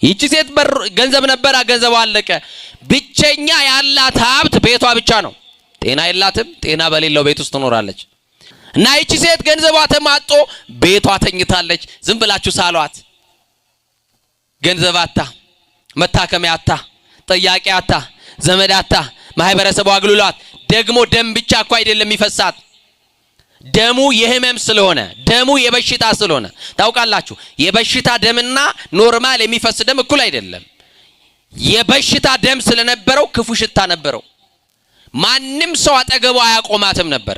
ይቺ ሴት ገንዘብ ነበር፣ ገንዘቧ አለቀ። ብቸኛ ያላት ሀብት ቤቷ ብቻ ነው። ጤና የላትም፣ ጤና በሌለው ቤት ውስጥ ትኖራለች። እና ይቺ ሴት ገንዘቧ ተማጦ ቤቷ ተኝታለች። ዝም ብላችሁ ሳሏት። ገንዘብ አታ፣ መታከሚያ አታ፣ ጠያቂ አታ፣ ዘመድ አታ፣ ማህበረሰቡ አግሉላት። ደግሞ ደም ብቻ እኮ አይደለም የሚፈሳት፣ ደሙ የህመም ስለሆነ፣ ደሙ የበሽታ ስለሆነ። ታውቃላችሁ የበሽታ ደምና ኖርማል የሚፈስ ደም እኩል አይደለም። የበሽታ ደም ስለነበረው ክፉ ሽታ ነበረው። ማንም ሰው አጠገቡ አያቆማትም ነበር።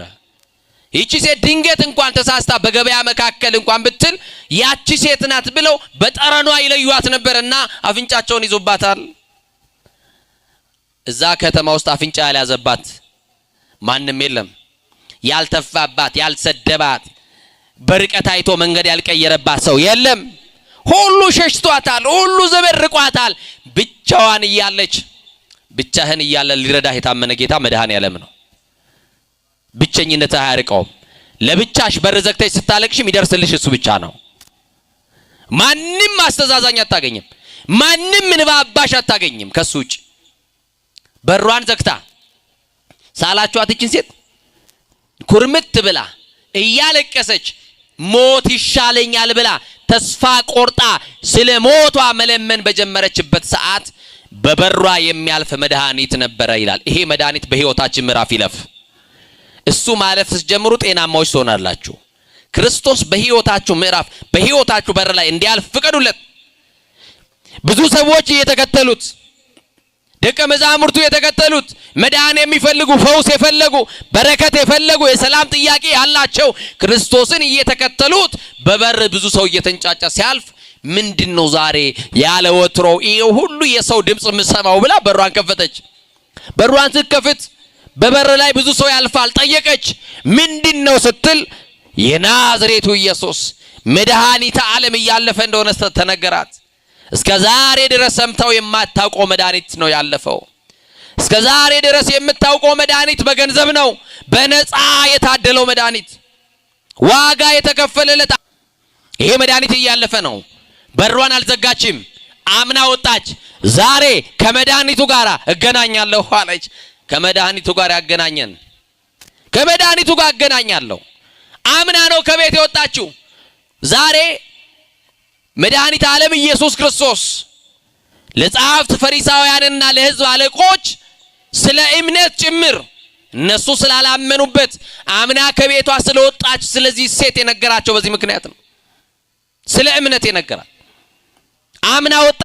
ይቺ ሴት ድንገት እንኳን ተሳስታ በገበያ መካከል እንኳን ብትል ያቺ ሴት ናት ብለው በጠረኗ ይለዩዋት ነበርና አፍንጫቸውን ይዞባታል። እዛ ከተማ ውስጥ አፍንጫ ያልያዘባት ማንም የለም። ያልተፋባት፣ ያልሰደባት፣ በርቀት አይቶ መንገድ ያልቀየረባት ሰው የለም። ሁሉ ሸሽቷታል፣ ሁሉ ዘበርቋታል። ብቻዋን እያለች፣ ብቻህን እያለ ሊረዳህ የታመነ ጌታ መድኃኔዓለም ነው። ብቸኝነት አያርቀውም። ለብቻሽ በር ዘግተሽ ስታለቅሽ የሚደርስልሽ እሱ ብቻ ነው። ማንም አስተዛዛኝ አታገኝም። ማንም እንባባሽ አታገኝም ከሱ ውጭ። በሯን ዘግታ ሳላችኋት እቺን ሴት ኩርምት ብላ እያለቀሰች ሞት ይሻለኛል ብላ ተስፋ ቆርጣ ስለ ሞቷ መለመን በጀመረችበት ሰዓት በበሯ የሚያልፍ መድኃኒት ነበረ ይላል። ይሄ መድኃኒት በህይወታችን ምዕራፍ ይለፍ። እሱ ማለፍ ስትጀምሩ ጤናማዎች ትሆናላችሁ። ክርስቶስ በህይወታችሁ ምዕራፍ በህይወታችሁ በር ላይ እንዲያልፍ ፍቀዱለት። ብዙ ሰዎች እየተከተሉት፣ ደቀ መዛሙርቱ የተከተሉት፣ መዳን የሚፈልጉ፣ ፈውስ የፈለጉ፣ በረከት የፈለጉ፣ የሰላም ጥያቄ ያላቸው ክርስቶስን እየተከተሉት በበር ብዙ ሰው እየተንጫጫ ሲያልፍ ምንድነው ዛሬ ያለ ወትሮው ይሄ ሁሉ የሰው ድምጽ ምሰማው ብላ በሯን ከፈተች። በሯን ስትከፍት በበር ላይ ብዙ ሰው ያልፋል። ጠየቀች። ምንድነው ስትል የናዝሬቱ ኢየሱስ መድኃኒተ ዓለም እያለፈ እንደሆነ ተነገራት። እስከ ዛሬ ድረስ ሰምተው የማታውቀው መድኃኒት ነው ያለፈው። እስከ ዛሬ ድረስ የምታውቀው መድኃኒት በገንዘብ ነው፣ በነፃ የታደለው መድኃኒት፣ ዋጋ የተከፈለለት ይሄ መድኃኒት እያለፈ ነው። በሯን አልዘጋችም፣ አምና ወጣች። ዛሬ ከመድኃኒቱ ጋር እገናኛለሁ አለች። ከመድኃኒቱ ጋር ያገናኘን፣ ከመድኃኒቱ ጋር አገናኛለሁ። አምና ነው ከቤት የወጣችው። ዛሬ መድኃኒተ ዓለም ኢየሱስ ክርስቶስ ለጻፍት ፈሪሳውያንና ለሕዝብ አለቆች ስለ እምነት ጭምር እነሱ ስላላመኑበት አምና ከቤቷ ስለወጣች ስለዚህ ሴት የነገራቸው በዚህ ምክንያት ነው። ስለ እምነት የነገራት አምና ወጣ